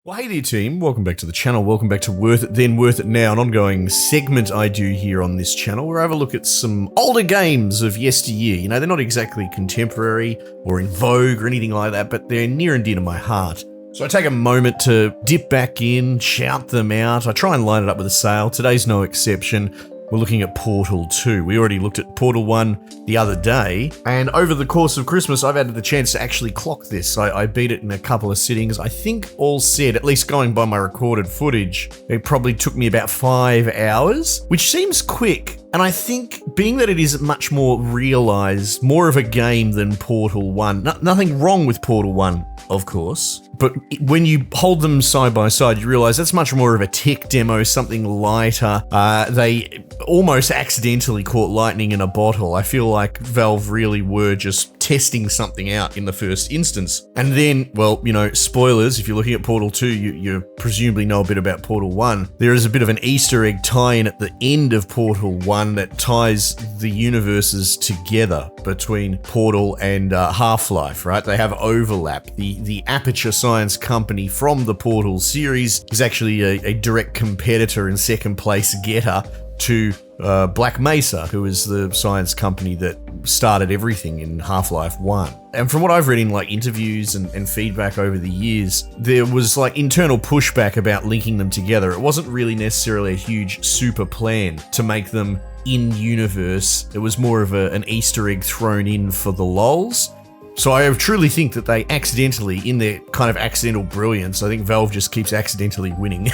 Well, hey there team, welcome back to the channel, welcome back to Worth It Then Worth It Now, an ongoing segment I do here on this channel where I have a look at some older games of yesteryear. You know, they're not exactly contemporary or in vogue or anything like that, but they're near and dear to my heart. So I take a moment to dip back in, shout them out, I try and line it up with a sale. Today's no exception. We're looking at Portal 2. We already looked at Portal 1 the other day, and over the course of Christmas, I've had the chance to actually clock this. I beat it in a couple of sittings. I think all said, at least going by my recorded footage, it probably took me about 5 hours, which seems quick. And I think, being that it is much more realised, more of a game than Portal 1, nothing wrong with Portal 1, of course, but when you hold them side by side, you realise that's much more of a tech demo, something lighter. They almost accidentally caught lightning in a bottle. I feel like Valve really were just testing something out in the first instance. And then, well, you know, spoilers, if you're looking at Portal 2, you presumably know a bit about Portal 1. There is a bit of an Easter egg tie-in at the end of Portal 1 that ties the universes together between Portal and Half-Life, right? They have overlap. The Aperture science company from the Portal series is actually a direct competitor and second place getter to Black Mesa, who is the science company that started everything in Half-Life 1. And from what I've read in like interviews and feedback over the years, there was like internal pushback about linking them together. It wasn't really necessarily a huge super plan to make them in-universe. It was more of an Easter egg thrown in for the lols. So I truly think that they accidentally, in their kind of accidental brilliance, I think Valve just keeps accidentally winning.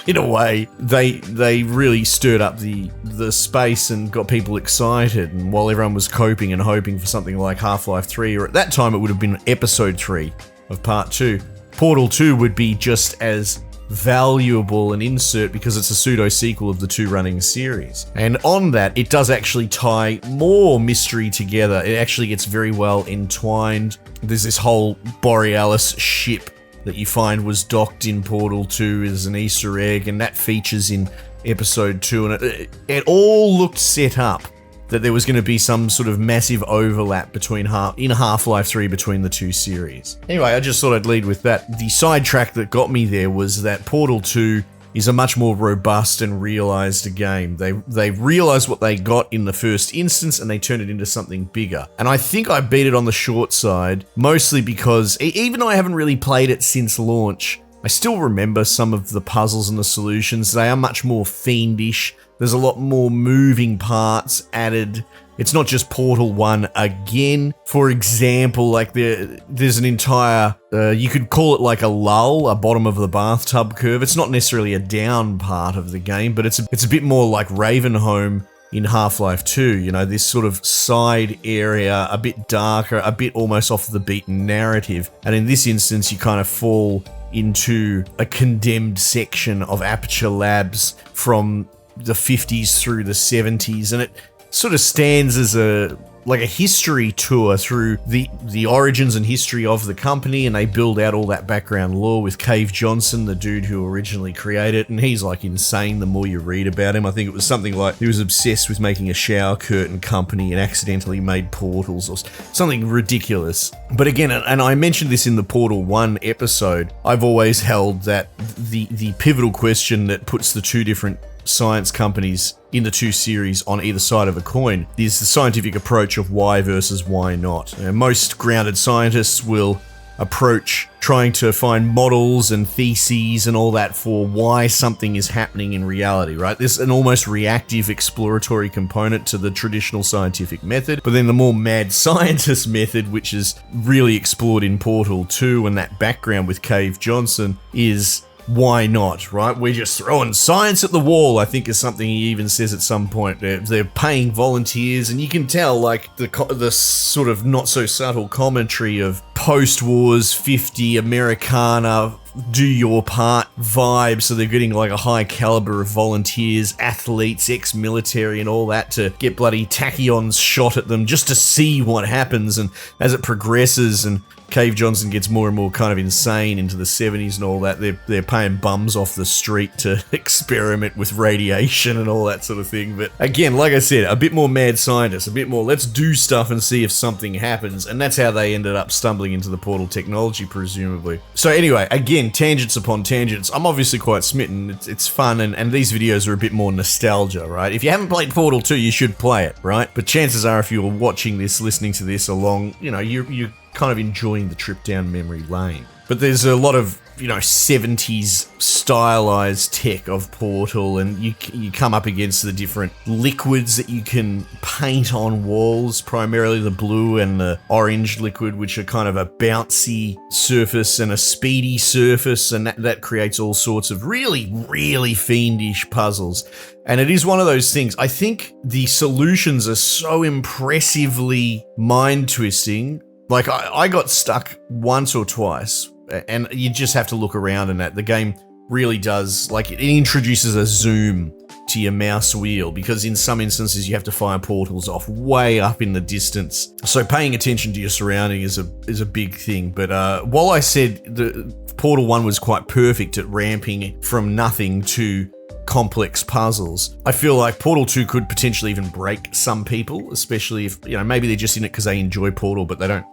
In a way, they really stirred up the space and got people excited, and while everyone was coping and hoping for something like Half-Life 3, or at that time it would have been Episode 3 of Part 2, Portal 2 would be just as valuable an insert because it's a pseudo-sequel of the two running series. And on that, it does actually tie more mystery together. It actually gets very well entwined. There's this whole Borealis ship that you find was docked in Portal 2 as an Easter egg, and that features in Episode 2, and it all looked set up that there was going to be some sort of massive overlap in Half-Life 3 between the two series. Anyway, I just thought I'd lead with that. The sidetrack that got me there was that Portal 2 is a much more robust and realised game. They realised what they got in the first instance and they turned it into something bigger. And I think I beat it on the short side, mostly because even though I haven't really played it since launch, I still remember some of the puzzles and the solutions. They are much more fiendish. There's a lot more moving parts added. It's not just Portal 1 again. For example, like there's an entire, you could call it like a lull, a bottom of the bathtub curve. It's not necessarily a down part of the game, but it's a bit more like Ravenholm in Half-Life 2, you know, this sort of side area, a bit darker, a bit almost off the beaten narrative. And in this instance, you kind of fall into a condemned section of Aperture Labs from the 50s through the 70s, and it sort of stands as a history tour through the origins and history of the company, and they build out all that background lore with Cave Johnson, the dude who originally created it, and he's like insane the more you read about him. I think it was something like he was obsessed with making a shower curtain company and accidentally made portals or something ridiculous. But again, and I mentioned this in the Portal 1 episode, I've always held that the pivotal question that puts the two different science companies in the two series on either side of a coin is the scientific approach of why versus why not. Most grounded scientists will approach trying to find models and theses and all that for why something is happening in reality, right? There's an almost reactive exploratory component to the traditional scientific method, but then the more mad scientist method, which is really explored in Portal 2 and that background with Cave Johnson, is why not, right? We're just throwing science at the wall, I think is something he even says at some point. They're paying volunteers, and you can tell like the sort of not so subtle commentary of post-wars 50 Americana, do your part vibe. So they're getting like a high caliber of volunteers, athletes, ex-military and all that to get bloody tachyons shot at them just to see what happens. And as it progresses and Cave Johnson gets more and more kind of insane into the 70s and all that, they're paying bums off the street to experiment with radiation and all that sort of thing. But again, like I said, a bit more mad scientist, a bit more let's do stuff and see if something happens, and that's how they ended up stumbling into the portal technology, presumably. So anyway, again, tangents upon tangents. I'm obviously quite smitten. It's fun, and these videos are a bit more nostalgia, right? If you haven't played Portal 2, you should play it, right? But chances are, if you're watching this, listening to this along, you're kind of enjoying the trip down memory lane. But there's a lot of 70s stylized tech of Portal, and you come up against the different liquids that you can paint on walls, primarily the blue and the orange liquid, which are kind of a bouncy surface and a speedy surface, and that creates all sorts of really, really fiendish puzzles. And it is one of those things, I think the solutions are so impressively mind-twisting. Like, I got stuck once or twice, and you just have to look around, and that the game really does, like, it introduces a zoom to your mouse wheel, because in some instances you have to fire portals off way up in the distance. So paying attention to your surrounding is a big thing. But while I said the Portal 1 was quite perfect at ramping from nothing to complex puzzles, I feel like Portal 2 could potentially even break some people, especially if, maybe they're just in it because they enjoy Portal, but they don't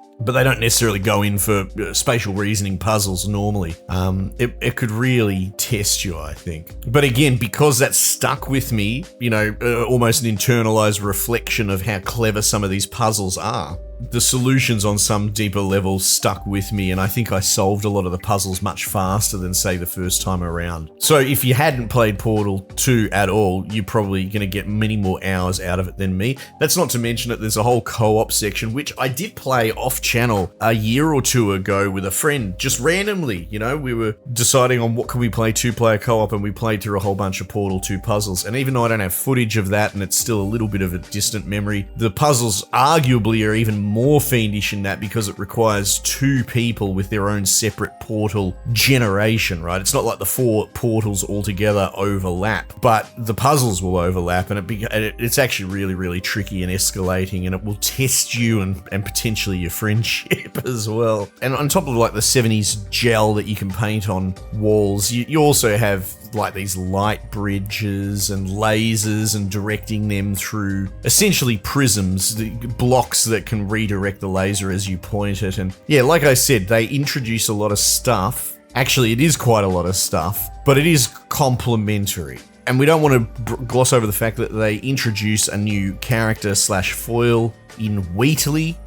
necessarily go in for spatial reasoning puzzles normally. It could really test you, I think. But again, because that stuck with me, almost an internalized reflection of how clever some of these puzzles are, the solutions on some deeper level stuck with me, and I think I solved a lot of the puzzles much faster than, say, the first time around. So if you hadn't played Portal 2 at all, you're probably going to get many more hours out of it than me. That's not to mention that there's a whole co-op section, which I did play off-channel a year or two ago with a friend, just randomly. We were deciding on what could we play, two-player co-op, and we played through a whole bunch of Portal 2 puzzles. And even though I don't have footage of that, and it's still a little bit of a distant memory, the puzzles arguably are even more fiendish in that, because it requires two people with their own separate portal generation, right? It's not like the four portals all together overlap, but the puzzles will overlap, and it's actually really, really tricky and escalating, and it will test you and potentially your friendship as well. And on top of like the 70s gel that you can paint on walls, you also have like these light bridges and lasers, and directing them through essentially prisms, the blocks that can redirect the laser as you point it. And yeah, like I said, they introduce a lot of stuff. Actually, it is quite a lot of stuff, but it is complementary. And we don't want to gloss over the fact that they introduce a new character / foil in Wheatley,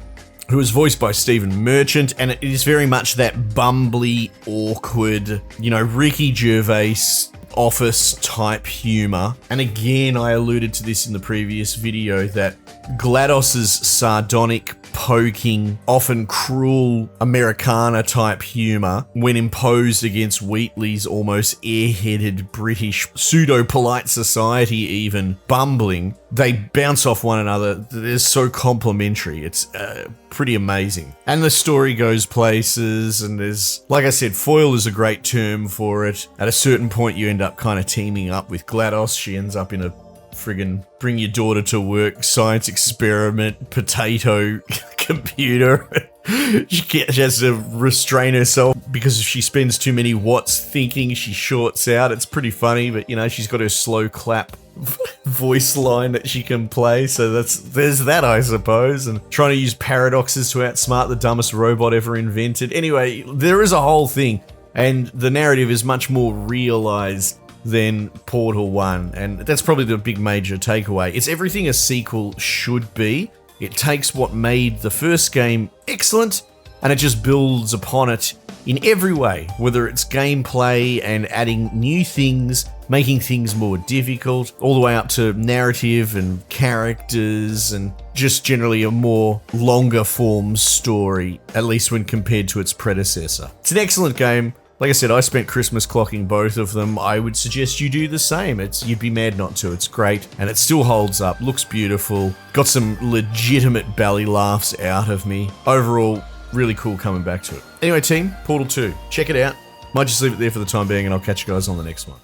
who is voiced by Stephen Merchant, and it is very much that bumbly, awkward, Ricky Gervais office type humor. And again, I alluded to this in the previous video, that GLaDOS's sardonic, poking, often cruel Americana type humor, when imposed against Wheatley's almost airheaded British pseudo-polite society, even bumbling, they bounce off one another. They're so complimentary. It's pretty amazing. And the story goes places, and there's, like I said, foil is a great term for it. At a certain point, you end up kind of teaming up with GLaDOS. She ends up in a friggin' bring your daughter to work science experiment potato computer. She has to restrain herself, because if she spends too many watts thinking, she shorts out. It's pretty funny, but she's got her slow clap voice line that she can play, so there's that, I suppose. And trying to use paradoxes to outsmart the dumbest robot ever invented. Anyway, there is a whole thing, and the narrative is much more realized than Portal 1, and that's probably the big major takeaway. It's everything a sequel should be. It takes what made the first game excellent, and it just builds upon it in every way, whether it's gameplay and adding new things, making things more difficult, all the way up to narrative and characters, and just generally a more longer form story, at least when compared to its predecessor. It's an excellent game. Like I said, I spent Christmas clocking both of them. I would suggest you do the same. You'd be mad not to. It's great, and it still holds up, looks beautiful, got some legitimate belly laughs out of me. Overall, really cool coming back to it. Anyway, team, Portal 2, check it out. Might just leave it there for the time being, and I'll catch you guys on the next one.